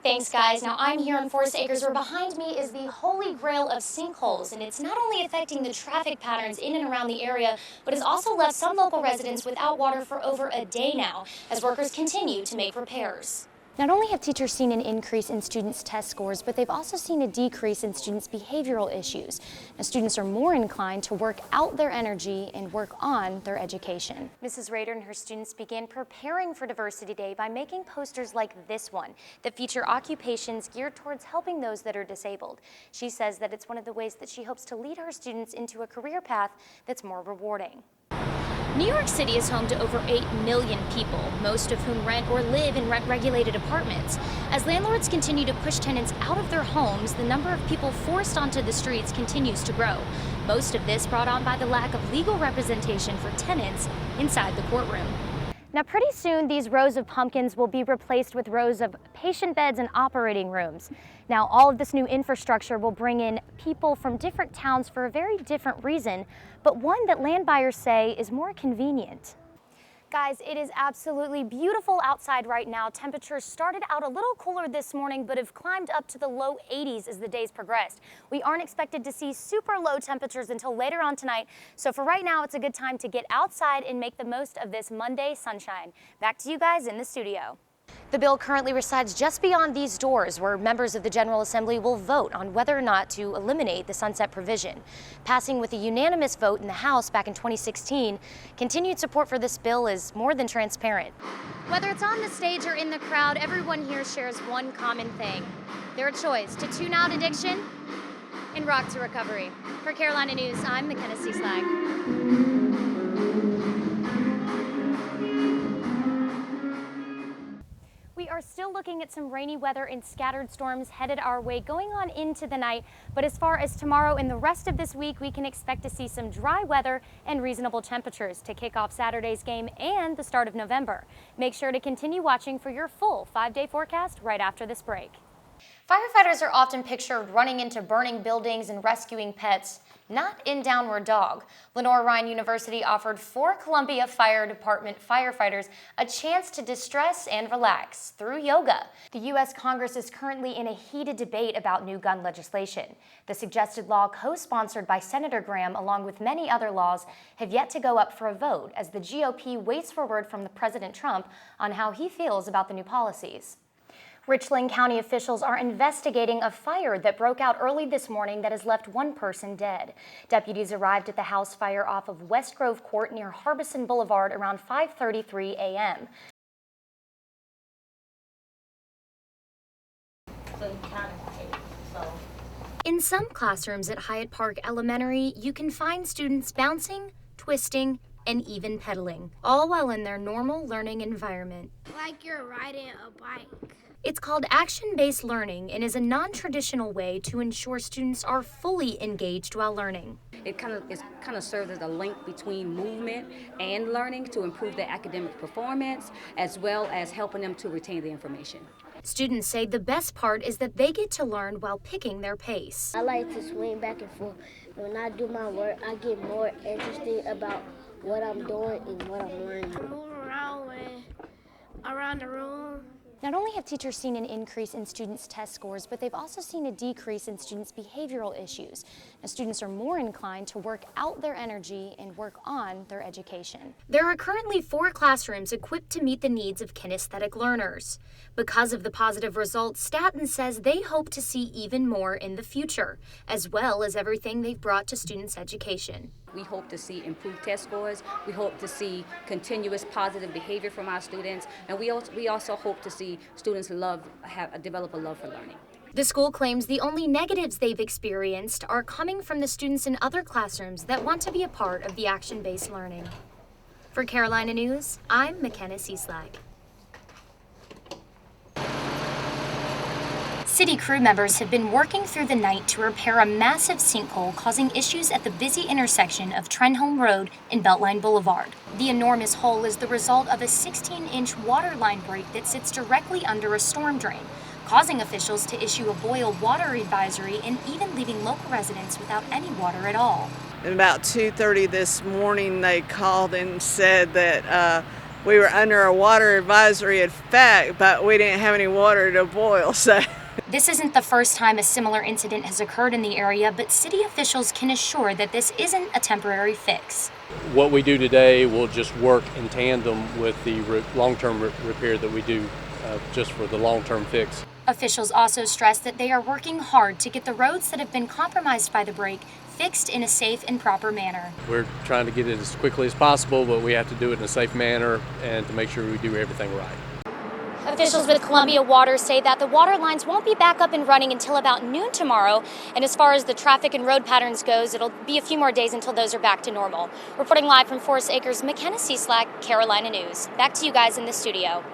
Thanks, guys. Now I'm here on Forest Acres, where behind me is the holy grail of sinkholes, and it's not only affecting the traffic patterns in and around the area, but has also left some local residents without water for over a day now, as workers continue to make repairs. Not only have teachers seen an increase in students' test scores, but they've also seen a decrease in students' behavioral issues. Now, students are more inclined to work out their energy and work on their education. Mrs. Rader and her students began preparing for Diversity Day by making posters like this one that feature occupations geared towards helping those that are disabled. She says that it's one of the ways that she hopes to lead her students into a career path that's more rewarding. New York City is home to over 8 million people, most of whom rent or live in rent-regulated apartments. As landlords continue to push tenants out of their homes, the number of people forced onto the streets continues to grow. Most of this brought on by the lack of legal representation for tenants inside the courtroom. Now, pretty soon, these rows of pumpkins will be replaced with rows of patient beds and operating rooms. Now, all of this new infrastructure will bring in people from different towns for a very different reason, but one that land buyers say is more convenient. Guys, it is absolutely beautiful outside right now. Temperatures started out a little cooler this morning, but have climbed up to the low 80s as the days progressed. We aren't expected to see super low temperatures until later on tonight, so for right now, it's a good time to get outside and make the most of this Monday sunshine. Back to you guys in the studio. The bill currently resides just beyond these doors, where members of the General Assembly will vote on whether or not to eliminate the sunset provision. Passing with a unanimous vote in the House back in 2016, continued support for this bill is more than transparent. Whether it's on the stage or in the crowd, everyone here shares one common thing: their choice to tune out addiction and rock to recovery. For Carolina News, I'm McKenna Slag. We are still looking at some rainy weather and scattered storms headed our way going on into the night, but as far as tomorrow and the rest of this week, we can expect to see some dry weather and reasonable temperatures to kick off Saturday's game and the start of November. Make sure to continue watching for your full 5-day forecast right after this break. Firefighters are often pictured running into burning buildings and rescuing pets, not in Downward Dog. Lenore Ryan University offered 4 Columbia Fire Department firefighters a chance to distress and relax through yoga. The U.S. Congress is currently in a heated debate about new gun legislation. The suggested law, co-sponsored by Senator Graham along with many other laws, have yet to go up for a vote as the GOP waits for word from President Trump on how he feels about the new policies. Richland County officials are investigating a fire that broke out early this morning that has left 1 person dead. Deputies arrived at the house fire off of West Grove Court near Harbison Boulevard around 5:33 a.m. In some classrooms at Hyatt Park Elementary, you can find students bouncing, twisting, and even pedaling, all while in their normal learning environment. Like you're riding a bike. It's called action-based learning and is a non-traditional way to ensure students are fully engaged while learning. It kind of serves as a link between movement and learning to improve their academic performance, as well as helping them to retain the information. Students say the best part is that they get to learn while picking their pace. I like to swing back and forth. When I do my work, I get more interested about what I'm doing and what I'm learning. Move around the room. Not only have teachers seen an increase in students' test scores, but they've also seen a decrease in students' behavioral issues. Now, students are more inclined to work out their energy and work on their education. There are currently 4 classrooms equipped to meet the needs of kinesthetic learners. Because of the positive results, Staten says they hope to see even more in the future, as well as everything they've brought to students' education. We hope to see improved test scores. We hope to see continuous positive behavior from our students, and we also hope to see students develop a love for learning. The school claims the only negatives they've experienced are coming from the students in other classrooms that want to be a part of the action-based learning. For Carolina News, I'm McKenna Slag. City crew members have been working through the night to repair a massive sinkhole causing issues at the busy intersection of Trenholm Road and Beltline Boulevard. The enormous hole is the result of a 16-inch water line break that sits directly under a storm drain, causing officials to issue a boil water advisory and even leaving local residents without any water at all. At about 2:30 this morning, they called and said that we were under a water advisory effect, but we didn't have any water to boil, so. This isn't the first time a similar incident has occurred in the area, but city officials can assure that this isn't a temporary fix. What we do today will just work in tandem with the long-term repair that we do just for the long-term fix. Officials also stress that they are working hard to get the roads that have been compromised by the break fixed in a safe and proper manner. We're trying to get it as quickly as possible, but we have to do it in a safe manner and to make sure we do everything right. Officials with Columbia Water say that the water lines won't be back up and running until about noon tomorrow. And as far as the traffic and road patterns goes, it'll be a few more days until those are back to normal. Reporting live from Forest Acres, McKenna, McKenna, Carolina News. Back to you guys in the studio.